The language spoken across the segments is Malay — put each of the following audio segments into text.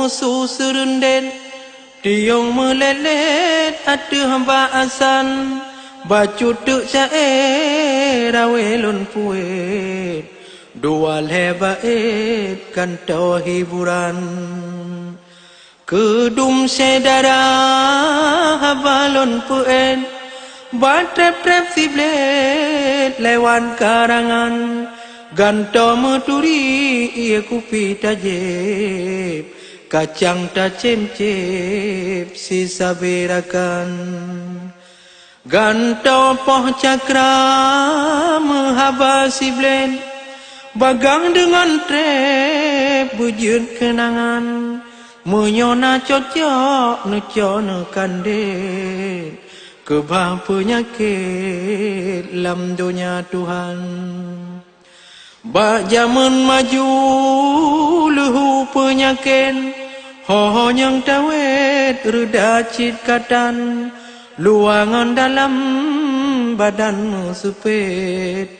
musuh serenden tiung melelet atu hamba asan bacu tuk cair rawelun puet dua lebaet kantau hiburan kedum sedara habalon puet batrep-trep siblet lewan karangan ganto meturi ia kupi tajib kacang tacem-cep sisa berakan ganto poh cakra menghabasi blend bagang dengan trep bujun kenangan menyona cocok necona kandet kebah penyakit lam dunia Tuhan bak zaman maju lehu penyakit ho yang tawet reda cit katan luangan dalam badan sepet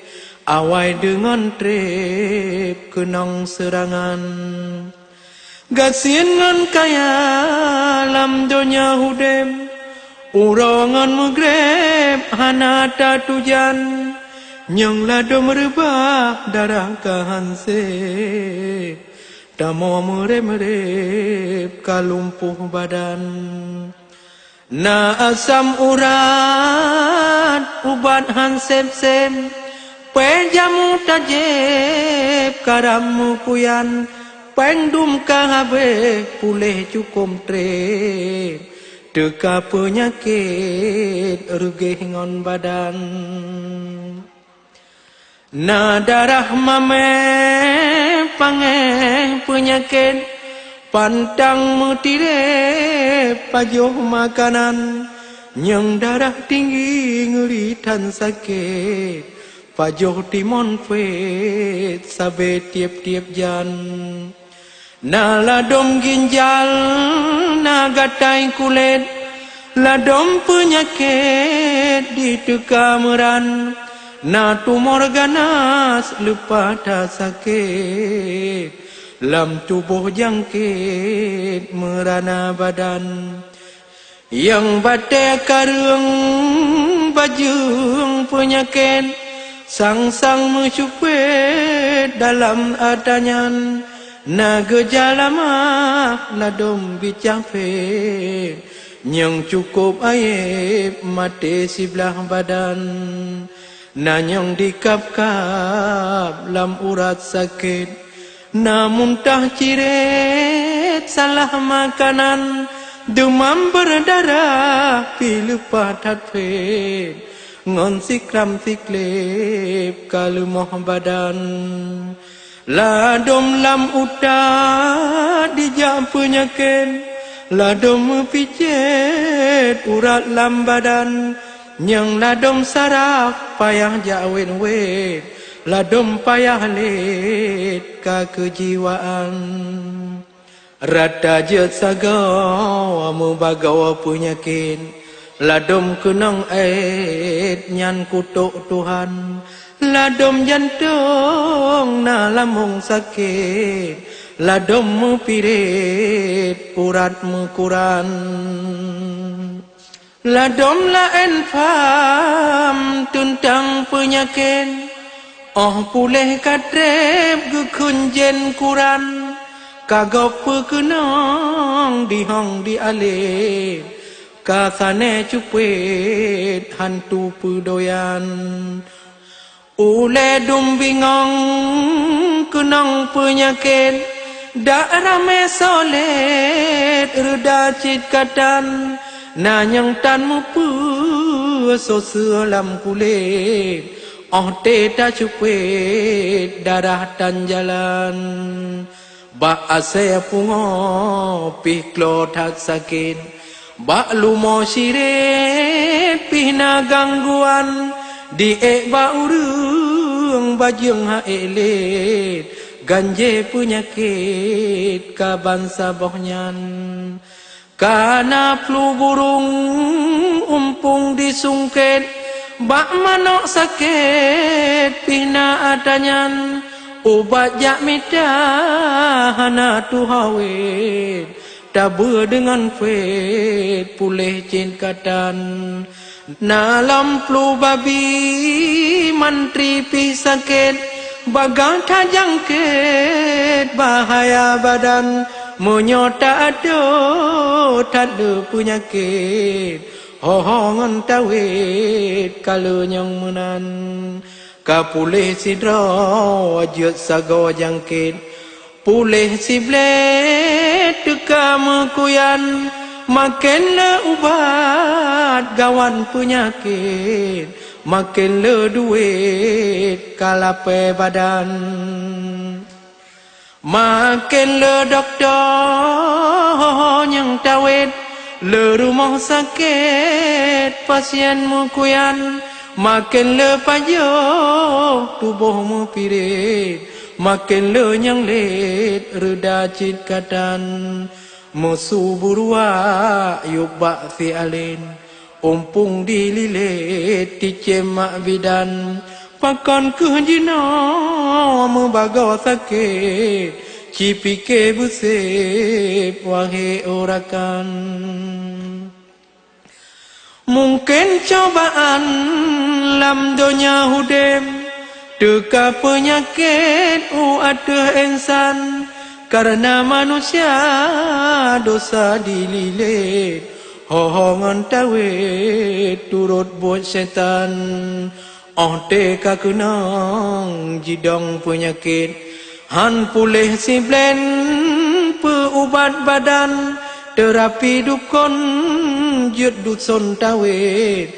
awai dengan trep kenang serangan gasien ngan kaya lam dunia hudem urongan megreb hanata tujan nyang lado merebah darah kahanse damo merep kalumpuh badan na asam urat ubat hansem-sem penjamu tajeb karamu kuyan pendum kahabe pulih cukum trep teka penyakit rugih ngon badan na darah mame pange penyakit pantang mutire pajoh makanan nyang darah tinggi ngeritan sakit pajoh timon fet sabe tiap-tiap jan na ladom ginjal na gatai kulit ladom penyakit di teka meran na tumor ganas lupa tak sakit lam tubuh jangkit merana badan yang batai karung bajung penyakit sang-sang mencupet dalam adanyan na gejala mah ladom bicapet yang cukup aib mati sebelah badan na yang dikap-kap lam urat sakit na muntah ciret salah makanan demam berdarah pilupa tatfet ngon sikram siklep kalumoh badan ladom lam utat dijam penyakit ladom picet urat lam badan nyang ladom saraf payah jawin wet ladom payah let ka kejiwaan rata jet sagau membagawa penyakit ladom kenang nyan kutuk Tuhan ladom jantung na lamung sakit ladom pirit urat mekuran ladom laen fam tuntang penyakit oh pulih katrep gekunjen kuran kagop pekenong dihong dialih kasane cupet hantu pedoyan ule dum bingong kenang penyakit dak rame solet reda cit katan nanyang tan mupu so selam kulit oh teta cupet darah tan jalan ba ase pungo piklo tak sakit ba lumo sire pina gangguan di ba urung bajeng ha elet ganje penyakit ka bangsa bohnyan kana flu burung umpung disungket bak manok sakit pina adanyan Obat jak medah hana tu hawet, tabur dengan fet pulih cinkatan. Nalam flu babi mantri pi sakit, bagang jangkit bahaya badan, menyota ada tak ada penyakit, hohongan tawit kalau yang menan. Kapulih sidra ajut sago jangkit, pulih si blet teka mekuyan, makin le ubat gawan penyakit, makin le duit kalape badan. Makin le doktor yang tawit, le rumah sakit pasien mekuyan, makin le payo tubuhmu pirit, makin le yang let reda citkatan. Musuh burua yubak fi alin, umpung dililit dicemak bidan, pakan kejina membaga sakit, cipike busip wahai orakan. Mungkin cobaan lam dunia hudem, teka penyakit ada insan, karena manusia dosa dililit, hohongan tawit turut buat setan. Oh teka kenang jidang penyakit, han pulih si blen peubat badan, terapi dukun jut dusun tawit,